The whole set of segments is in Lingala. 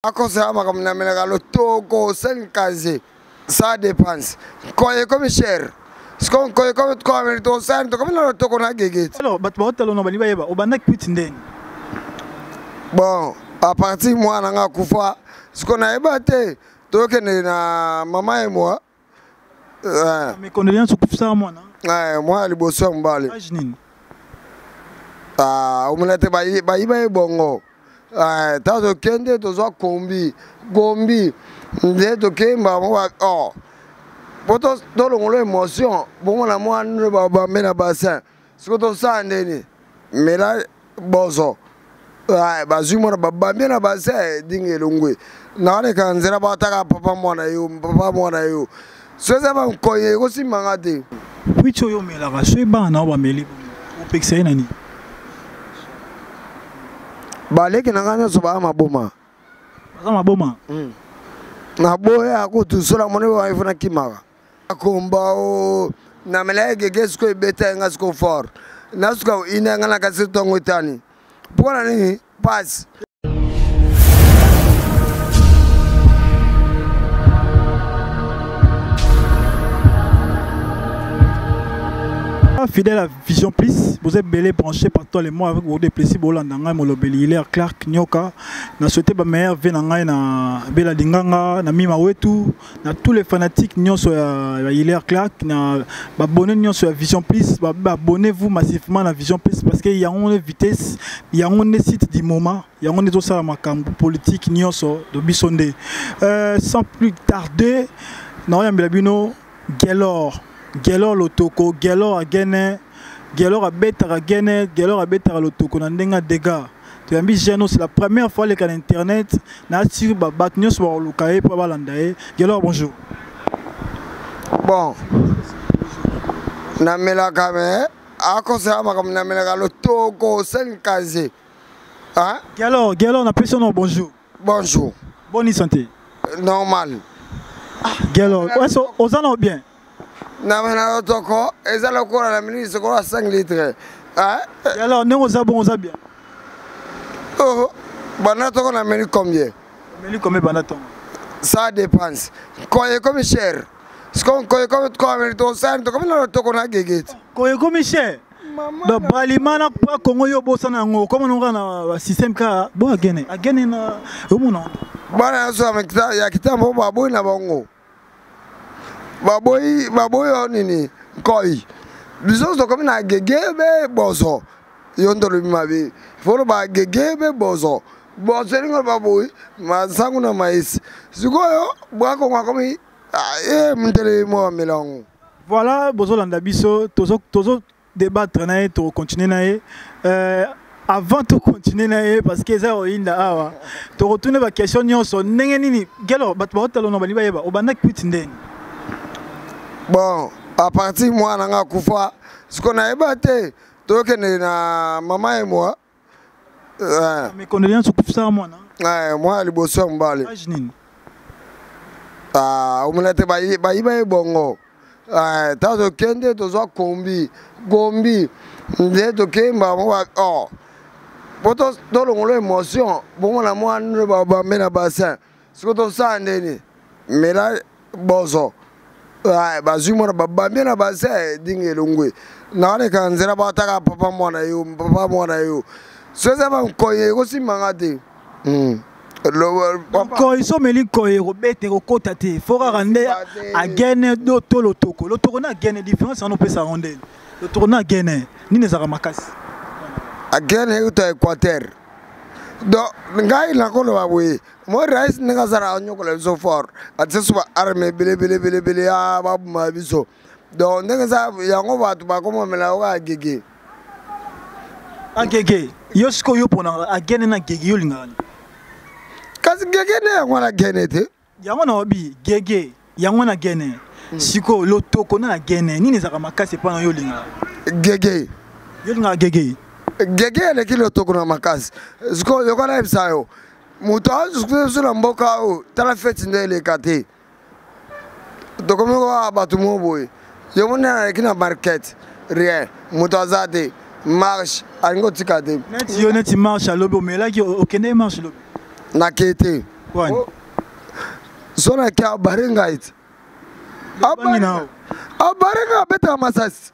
Akosa makamna menaka le toko 5 casiers. Ça dépense. Quand il est comme cher. Ce qu'on comme toi mais to ça to comme le toko na gege. Alors bat ba hotelo no baliba yeba obanda kwit ndeni. Bon, à partir moi nanga kufa ce qu'on a ébatté toke na maman et moi. Mais condoléances kufa ça moi na. Moi liboso mbale. Ajnini. Omunete ba bongo. Tazo kende tozo kombi nde to kemba mo poto tolongolo émotion bongo na moi ne ba mena bassin sikoto sande ni mela bozo bazui mo ba mena bassin dingelongwe na ne kanzera ba taka papa mwana yo soza ba nkoye ko simanga te wicho yo mela ga sweba na ba meli o pexé nani baleki nangana so ba maboma na boya ko tusula mone wa ifuna kimaka akomba o na melege gesko ibeta ngasko for nasuka ina ngana kasitongo itani pona nini pass fidèle à Vision Plus, vous êtes belé branché par tous les mois avec vos déplacés Bolandanga, Molobeli, Hilaire Clark, Nyoka. Na souhaité ba meilleur venanga na Bela Dinganga, na Mima Wetu, na tous les fanatiques nyon sur Hilaire Clark, na ba abonné nyon sur Vision Plus, ba abonnez-vous massivement à Vision Plus parce qu'il y a une vitesse, il y a un site du moment, il y a un autre ça makambo politique nyon sur de Bisonde. Sans plus tarder, na Yambelabino Gelor lotoko, Gelor a gagné, Gelor a bêta a gagné, Gelor a bêta lotoko, n'endenga dégâts. Tu as mis Geno, c'est la première fois que l'internet n'a tiré batnios sur le cahier pour balandaye. Gelor, bonjour. Bon, namela kame, akosa makam namela lotoko 5 casiers. Hein? Gelor, on appelle son nom, bonjour. Bonjour. Bonne santé. Normal. Gelor, on en a bien. Namena toko ezala ko la ministre ko 5 litres alors nous on a bien bana toko na meni combien bana toko ça dépense quand il est comme cher ce qu'on comme toi mais to ça to comme le toko na gege ko est comme cher do balimana pa kongo yo bosana ngo comme on na système ka bo agene na umuna bana so amekita ya kitambo babu na bongo baboy nini koi biso so comme na gegebe bozo yondolo bimabe folo ba gegebe bozo ngo baboy masangu na mais sikoyo bwako ngwa komi mtele mo melango voilà bozo landa biso tozo débattre na to continuer na avant de continuer parce que ça oinda awa to retourner ba question nyonso ndenge nini gelo bat ba hotelo no baliba yeba obanda kwit ndeni. Bon, à partir moi nanga kufa ce qu'on a ébatté toke na maman et moi. Mais condoléances kufa ça moi na. Moi liboso mbale. Ajnini. Omunete ba bongo. Tazo kende tozo kombi nde to kemba mo poto tolongolo émotion bongo na moi ne ba mena bassin sikoto sande ni mela bozo bazui mo ba mena bassin dingelongwe na ne kanzera ba taka papa mwana yo soza ba nkoye ko simanga te ko iso meli koye ko bete ko kota te fora rande a gene do tolotoko lotoko na gene différence on peut ça ronder lotoko na gene ni ne zaka makasi a gene uta Équateur do ngai la ko lo baboye mo rais nga zara nyoko le so fort atsesu ba arme bele ya babu mabiso do nga za yango batu ba ko mo mela wa gege agege yosko yo pona agene na gege yo lingani kasi gege ne yango na gene te yango na obi gege yango na gene siko lotoko na gene nini zaka makasi pa na yo linga gege yo linga gege le kilo toko na makasi siko yo kana ibsayo muto azu na mboka o tala fete ndele kate to komo ko abatu mo boy yo mona na kina market rien muto azate marche alingo tikate net yo net marche alobi mais là ki okende marche lobi na kete Wani. Sona kia barenga it. Abanginao. Barenga beta masas.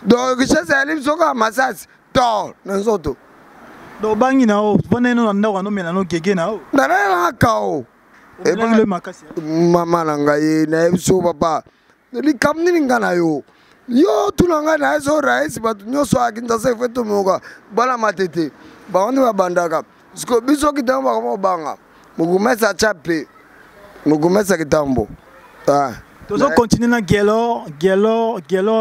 Donc je sais alim soka masas. To nanzoto. Do banginao. Vone no ndao no mena no gege nao. Nana kao. E ba le makasi. Mama nanga ye na so papa. Ni kamni ngana yo. Yo tulanga na so rais batu nyoso akinta se feto moga. Bala matete. Ba wandi ba bandaka. Siko biso kitamba kama banga. Mugumesa chape. Mugumesa kitambo. Tozo continue na gelo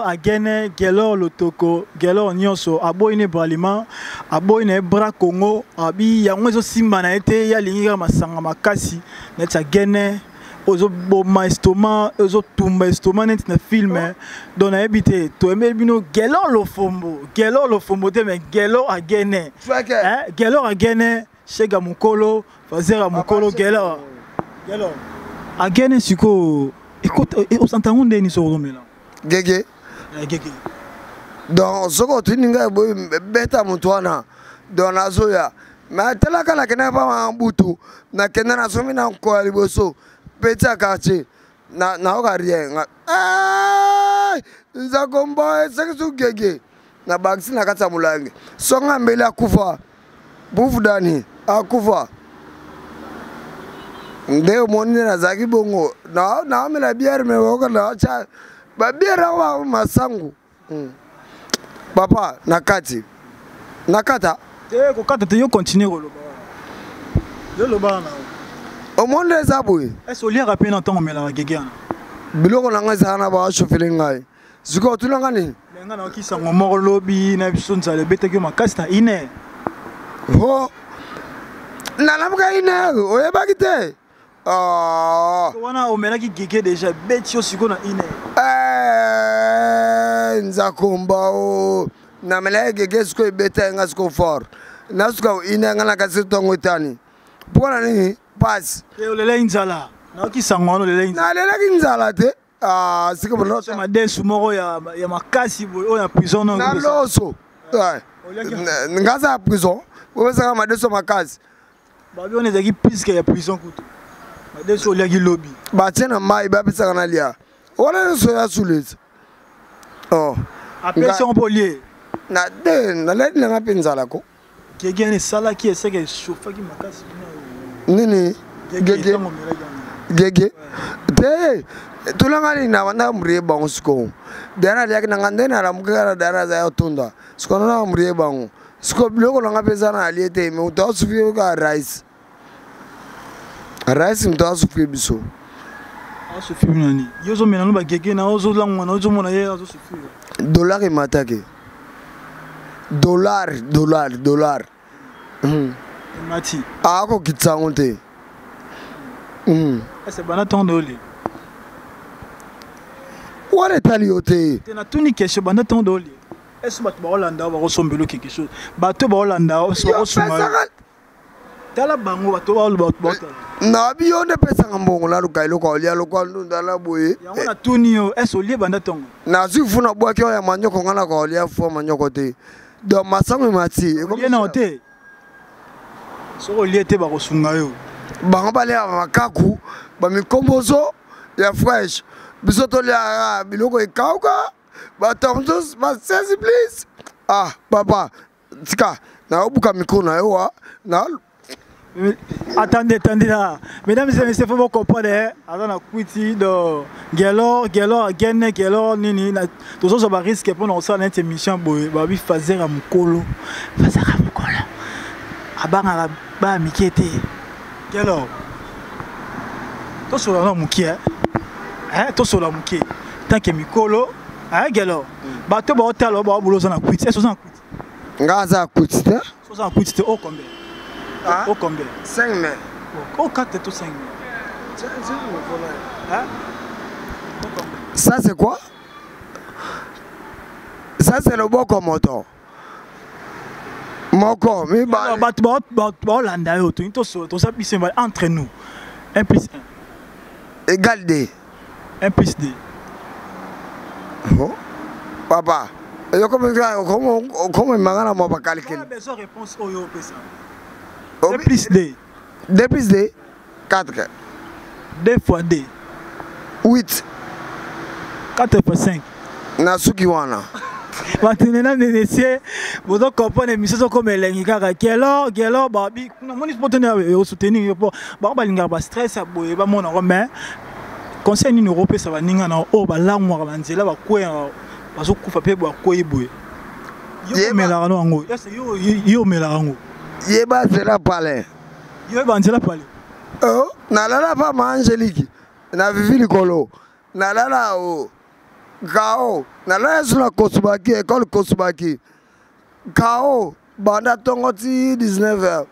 agene gelo lotoko gelo nyonso aboyine bralima aboyine bra Congo abi yango zo simba na ete ya linga masanga makasi na tsa gene ozo boma estoma ozo tumba estoma net na film don na ebite to emebino gelo lofombo te me gelo agene gelo agene shega mukolo fazera mukolo gelo agene siko. Écoute, on s'entend où est-ce que Gege. Donc, ce que tu n'as pas bêta moutoana dans la zoya. Mais tel que la kena pas en boutou, na kena na somi na ko aliboso, petit quartier, na rien. Nzakomba seksu gege. Na bagsi na kata mulangi. Songa mbele akufa. Bufu dani akufa. Ndeo moni na zaki bongo na amela bière me woka na cha ba bière wa masangu papa nakati nakata ko kata te yo continue ko loba na o monde zabui eso lia rapé na temps mela gege ana biloko na ngasa na ba chauffeur ngai ziko tulanga ni lenga na kisa ngomoro lobi na biso nzale beteke makasi na ine ho na lamuka ine oyeba kite wana omelaki gege déjà beti osiko na ine nzakomba o na mela gege siko beta nga siko fort na siko ine nga na kasi tongo tani pona ni pass e olele nzala na ki sangono lele nzala na lele nzala te siko bono ma desu moko ya makasi o ya prison na loso nga za prison o sa ma desu makasi ba bi on ezaki piske ya prison kutu Deso liagi lobby. Batena mai ba pesa kana lia. Wala so ya sulet. Après on polier. Na le na ngapinzala ko. Gege ni sala ki eseke chauffer ki makasi. Nini? Gege. Te tulanga ni na wanda mrie bangu sko. Dana liagi na ngandena la mukara dana za yotunda. Sko na mrie bangu. Sko bloko na ngapesa na aliete me utasufi ka rice. Rice mto souffrir biso. Souffrir nani? Yozo menano ba gege na ozo langwa na ozo mona ye ozo souffrir. Dollar e matake. Dollar. Mati. Ako kitsango te. C'est bana ton doli. Wale tali yote. Tena tuni kesho bana ton doli. Est-ce que ba Hollanda ba resombelo quelque chose? Bato ba Hollanda ba resomba. Tala bango bato ba na biyo ne pesa ngambongo la lukailo ko lia lokwa ndala boye yango na tunio eso lie banda tongo na zifuna bwa kyo ya manyoko ngana ko lia fo manyoko te do masango mati e comme na hote so lie te ba ko sunga yo bango bale ya makaku ba mikombozo ya fresh bisoto lia biloko e kauka ba tomtos ba sesi please papa tika na obuka mikona yo na Attendez là. Mesdames et messieurs, il faut vous comprendre. Avant la cuiti de Gelo, Gene, Gelo, Nini. Tout ça, ça va risquer pour nous faire une émission. Babi fazer à Mukolo. Fazer à Mukolo. Abang ba mikete. Gelo. Tout sur la mukie. Tout sur la mukie. Tant que Mukolo. Gelo. Bato ba hotel ba boulot ça na cuiti. Est-ce que ça cuiti? Ngaza cuiti. Ça cuiti au combien? Au combien? 5 mai. Au 4 tout 5 mai. Ça c'est quoi? Ça c'est le bon moto. Moko, mi ba. Hollanda yo, tout ça puis entre nous. 1 plus 1. Égal 2. 1 plus 2. Papa, comment magana mo ba calculer? Besoin réponse oyo pesa. 2 plus 2. 2 plus 2. 4. 2 fois 2. 8. 4 fois 5. Na suki wana. Maintenant, vous comprenez l'émission comme elle est Gelo, Babi, mon soutenir soutenir pour stress, mais conseil ni européen ça va ninga na o ba la mwa ba nzela ba kwea bazo kufa pe ba kwebwe yo mela no ngo yo mela ngo yeba zela pale yo ba nzela pale oh na la pa ma Angelique na vivi likolo na la o kao na la sula Kosubaki école Kosubaki kao banda tongoti 19h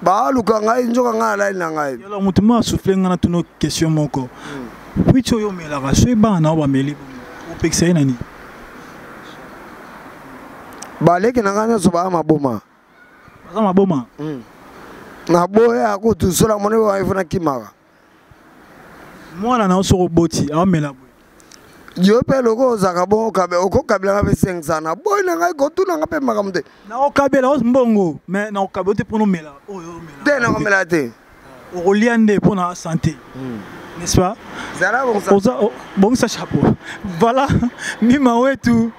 ba lukanga injoka ngala ina ngai yo mutu ma souffler ngana tuno question moko puis tu yo mela ba so ba na ba meli o pexé nani baleki na ngana so ba maboma baza maboma na boya ko tu sola mone wa ifuna kimaka mwana na so roboti a mela yo pe loko zaka bon kabe oko kabela be 500 na boy na ngai ko tu na ngape makamte na o kabela o mbongo mais na o kabote pour no mela o yo mela te na mela te o reliande pour na santé n'est-ce pas bon ça chapeau voilà mima wetu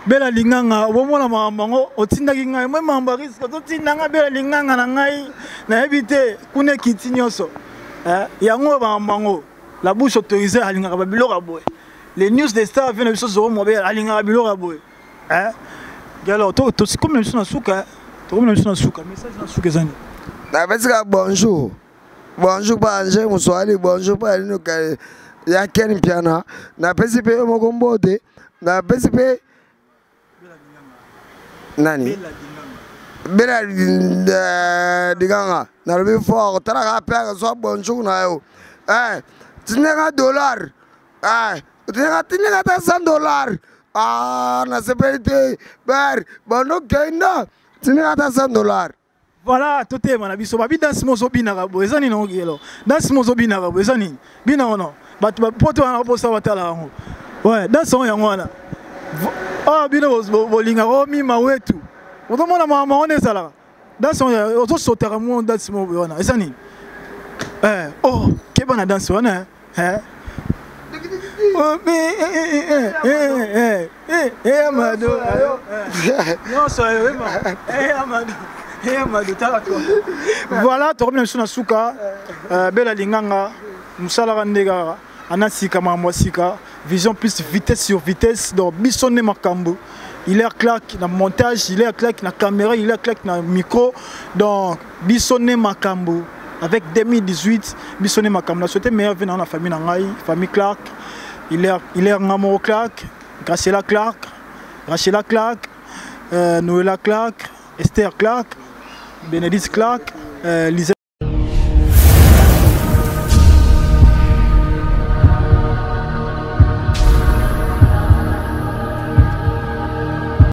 bela linganga bomona mamango otindaki ngai moi mamba risque totindanga bela linganga na ngai na éviter kune kiti nyoso yango mamango la bouche autorisée alingaka ba biloko boy les news des stars viennent biso zo mo bela alingaka biloko boy galo to comme biso na suka to comme biso na suka message na suka zani na besika bonjour bonjour Banje Muswali bonjour pa lino ka ya Ken Piana na pesipe moko mbote na pesipe nani bela diganga na lobi fort tara ka pega so bonjour na yo tinga dollar tinga ta $100 na sepelite ber bono kenda tinga ta $100. Voilà, tout est mon biso babi dans mozo binaka bo ezani no gelo dans mozo binaka bo ezani bina ono bat poto na posa watala ngo ouais dans son yango wana bina bolinga o mima wetu otomona mama on ezala dans son ozo sotera mo dans mozo wana ezani keba na danse wana Amado non ça Amado voilà, tu reviens sur la souka, bella linganga, musala ndega, anasika mamwasika, vision plus vitesse sur vitesse, donc bisonne makambo. Il est claque dans montage, il est claque dans caméra, il est claque dans micro, donc bisonne makambo. Avec 2018, bisonne makambo. La société meilleure vient dans la famille Nangaï, famille Clark. Il est Ngamo Clark, Graciela Clark, Rachela Clark, Noëlla Clark, Esther Clark. Bénédicte Clark, Lisa